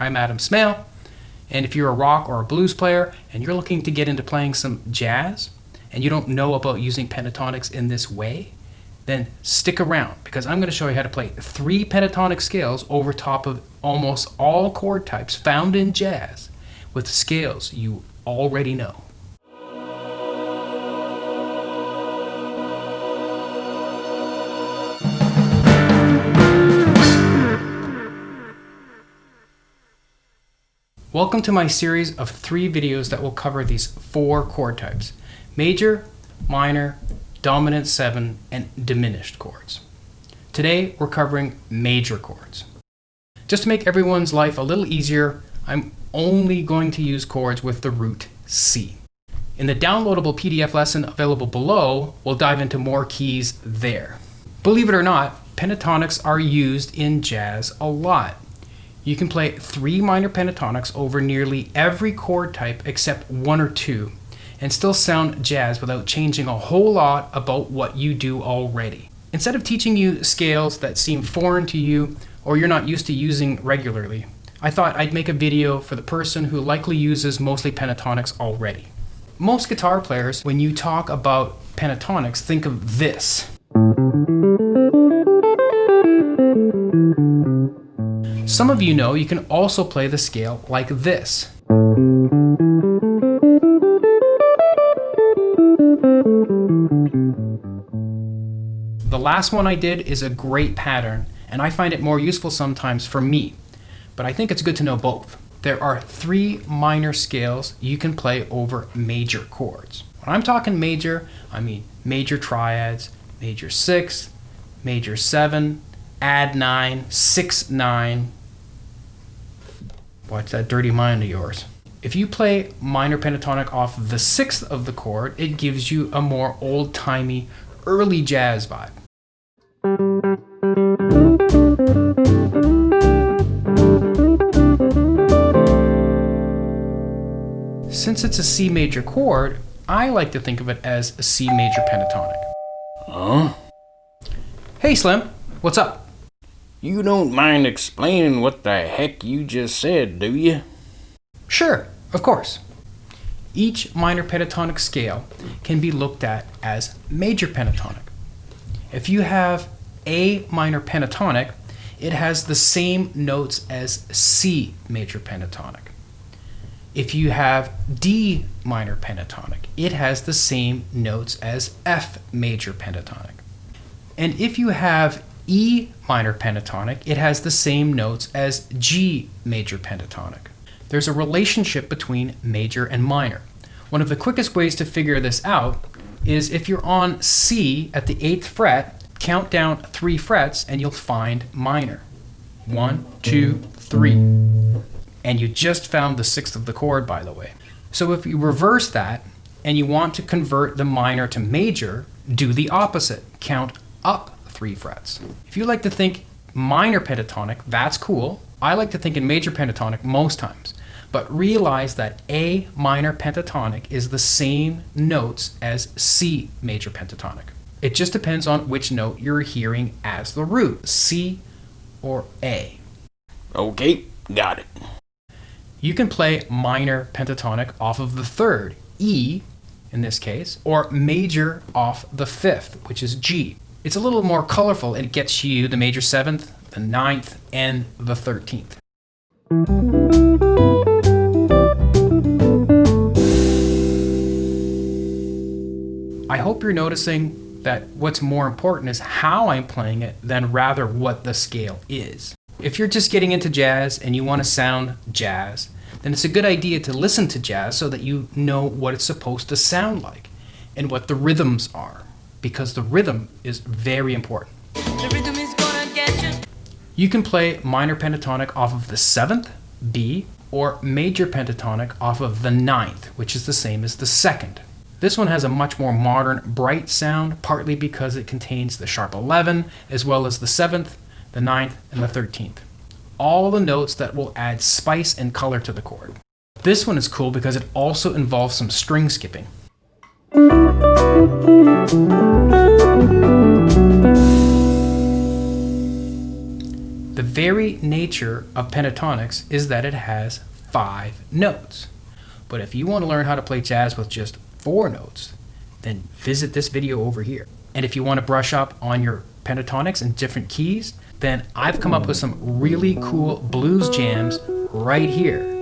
I'm Adam Smale, and if you're a rock or a blues player and you're looking to get into playing some jazz and you don't know about using pentatonics in this way, then stick around because I'm going to show you how to play 3 pentatonic scales over top of almost all chord types found in jazz with scales you already know. Welcome to my series of 3 videos that will cover these 4 chord types: major, minor, dominant 7, and diminished chords. Today we're covering major chords. Just to make everyone's life a little easier, I'm only going to use chords with the root C. In the downloadable PDF lesson available below, we'll dive into more keys there. Believe it or not, pentatonics are used in jazz a lot. You can play 3 minor pentatonics over nearly every chord type except 1 or 2 and still sound jazz without changing a whole lot about what you do already. Instead of teaching you scales that seem foreign to you or you're not used to using regularly, I thought I'd make a video for the person who likely uses mostly pentatonics already. Most guitar players, when you talk about pentatonics, think of this. Some of you know you can also play the scale like this. The last one I did is a great pattern, and I find it more useful sometimes for me, but I think it's good to know both. There are 3 minor scales you can play over major chords. When I'm talking major, I mean major triads, major 6, major 7, add 9, 6-9. Watch that dirty mind of yours. If you play minor pentatonic off the 6th of the chord, it gives you a more old-timey, early jazz vibe. Since it's a C major chord, I like to think of it as a C major pentatonic. Huh? Hey Slim, what's up? You don't mind explaining what the heck you just said, do you? Sure, of course. Each minor pentatonic scale can be looked at as major pentatonic. If you have A minor pentatonic, it has the same notes as C major pentatonic. If you have D minor pentatonic, it has the same notes as F major pentatonic. And if you have E minor pentatonic, it has the same notes as G major pentatonic. There's a relationship between major and minor. One of the quickest ways to figure this out is if you're on C at the 8th fret, count down 3 frets and you'll find minor. 1, 2, 3. And you just found the 6th of the chord, by the way. So if you reverse that and you want to convert the minor to major, do the opposite. Count up 3 frets. If you like to think minor pentatonic, that's cool. I like to think in major pentatonic most times, but realize that A minor pentatonic is the same notes as C major pentatonic. It just depends on which note you're hearing as the root, C or A. Okay, got it. You can play minor pentatonic off of the 3rd, E in this case, or major off the 5th, which is G. It's a little more colorful and it gets you the major 7th, the 9th, and the 13th. I hope you're noticing that what's more important is how I'm playing it than rather what the scale is. If you're just getting into jazz and you want to sound jazz, then it's a good idea to listen to jazz so that you know what it's supposed to sound like and what the rhythms are, because the rhythm is very important. The rhythm is gonna get you. You can play minor pentatonic off of the 7th, B, or major pentatonic off of the 9th, which is the same as the 2nd. This one has a much more modern, bright sound, partly because it contains the sharp 11, as well as the 7th, the 9th, and the 13th. All the notes that will add spice and color to the chord. This one is cool because it also involves some string skipping. The very nature of pentatonics is that it has 5 notes. But if you want to learn how to play jazz with just 4 notes, then visit this video over here. And if you want to brush up on your pentatonics in different keys, then I've come up with some really cool blues jams right here.